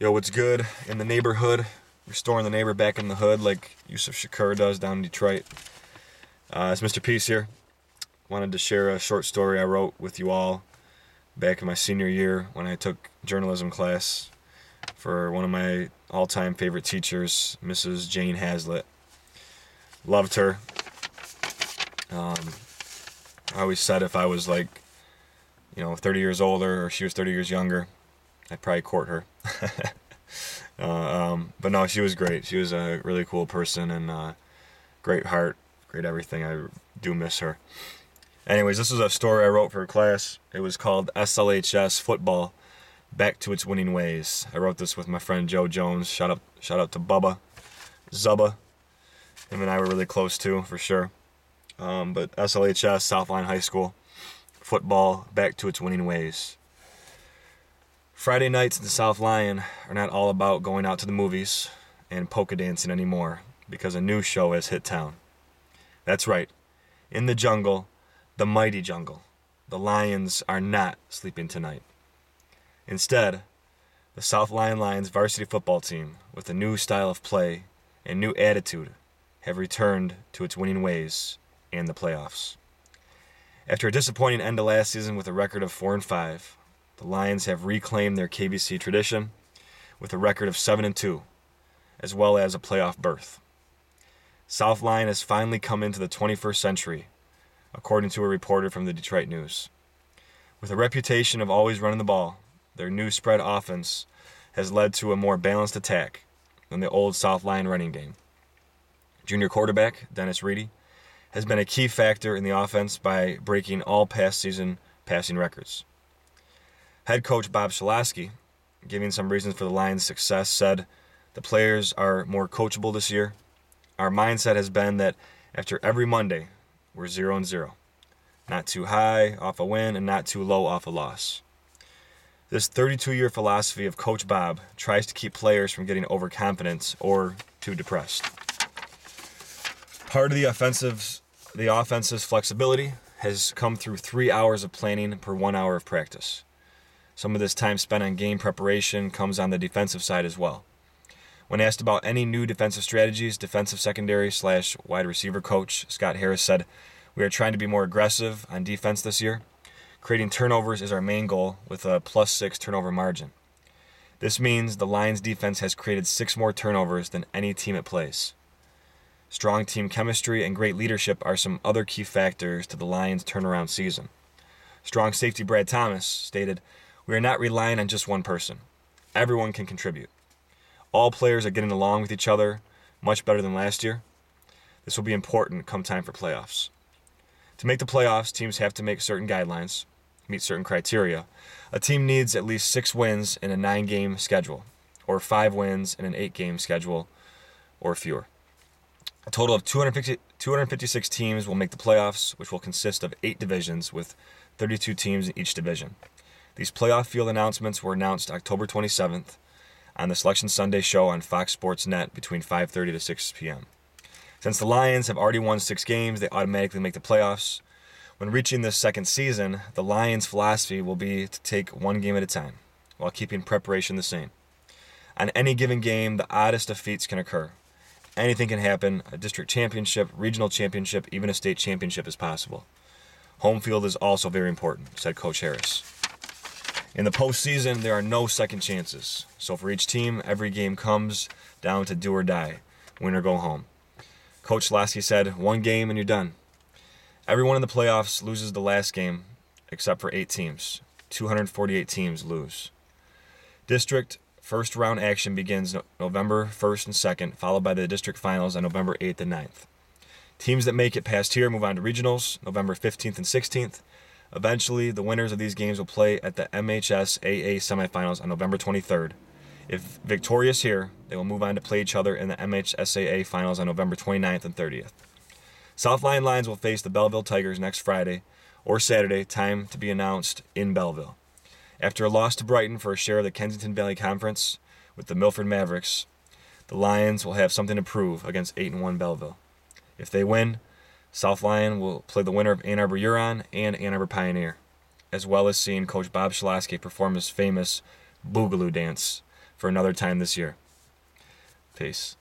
Yo, what's good in the neighborhood? Restoring the neighbor back in the hood like Yusuf Shakur does down in Detroit. It's Mr. Peace here. Wanted to share a short story I wrote with you all back in my senior year when I took journalism class for one of my all-time favorite teachers, Mrs. Jane Hazlitt. Loved her. I always said if I was 30 years older or she was 30 years younger, I'd probably court her. But no, she was great. She was a really cool person and great heart, great everything. I do miss her. Anyways, this is a story I wrote for class. It was called SLHS Football, Back to Its Winning Ways. I wrote this with my friend Joe Jones. Shout out to Bubba. Zubba. Him and I were really close too, for sure. But SLHS, South Lyon High School, football, back to its winning ways. Friday nights in the South Lyon are not all about going out to the movies and polka dancing anymore because a new show has hit town. That's right. In the jungle, the mighty jungle, the Lions are not sleeping tonight. Instead, the South Lyon Lions varsity football team, with a new style of play and new attitude, have returned to its winning ways and the playoffs. After a disappointing end to last season with a record of 4-5, the Lions have reclaimed their KBC tradition with a record of 7-2, as well as a playoff berth. South Lyon has finally come into the 21st century, according to a reporter from the Detroit News. With a reputation of always running the ball, their new spread offense has led to a more balanced attack than the old South Lyon running game. Junior quarterback Dennis Reedy has been a key factor in the offense by breaking all past season passing records. Head coach Bob Shalaski, giving some reasons for the Lions' success, said, "The players are more coachable this year. Our mindset has been that after every Monday, we're 0-0. Not too high off a win and not too low off a loss." This 32-year philosophy of Coach Bob tries to keep players from getting overconfident or too depressed. Part of the offensive's flexibility has come through 3 hours of planning per 1 hour of practice. Some of this time spent on game preparation comes on the defensive side as well. When asked about any new defensive strategies, defensive secondary/wide receiver coach Scott Harris said, "We are trying to be more aggressive on defense this year. Creating turnovers is our main goal with a +6 turnover margin. This means the Lions defense has created 6 more turnovers than any team it plays. Strong team chemistry and great leadership are some other key factors to the Lions' turnaround season." Strong safety Brad Thomas stated, "We are not relying on just one person. Everyone can contribute. All players are getting along with each other much better than last year. This will be important come time for playoffs. To make the playoffs, teams have to make certain guidelines, meet certain criteria. A team needs at least 6 wins in a 9-game schedule, or 5 wins in an 8-game schedule, or fewer. A total of 256 teams will make the playoffs, which will consist of 8 divisions with 32 teams in each division. These playoff field announcements were announced October 27th on the Selection Sunday show on Fox Sports Net between 5:30 to 6 p.m. Since the Lions have already won 6 games, they automatically make the playoffs. When reaching this second season, the Lions' philosophy will be to take 1 game at a time, while keeping preparation the same. On any given game, the oddest of feats can occur. Anything can happen. A district championship, regional championship, even a state championship is possible. Home field is also very important," said Coach Harris. "In the postseason, there are no second chances. So for each team, every game comes down to do or die, win or go home." Coach Lasky said, "1 game and you're done. Everyone in the playoffs loses the last game, except for 8 teams. 248 teams lose. District first round action begins November 1st and 2nd, followed by the district finals on November 8th and 9th. Teams that make it past here move on to regionals, November 15th and 16th. Eventually, the winners of these games will play at the MHSAA semifinals on November 23rd. If victorious here, they will move on to play each other in the MHSAA finals on November 29th and 30th. South Lyon Lions will face the Belleville Tigers next Friday or Saturday, time to be announced in Belleville. After a loss to Brighton for a share of the Kensington Valley Conference with the Milford Mavericks, the Lions will have something to prove against 8-1 Belleville. If they win, South Lyon will play the winner of Ann Arbor Huron and Ann Arbor Pioneer, as well as seeing Coach Bob Shalaski perform his famous Boogaloo dance for another time this year. Peace.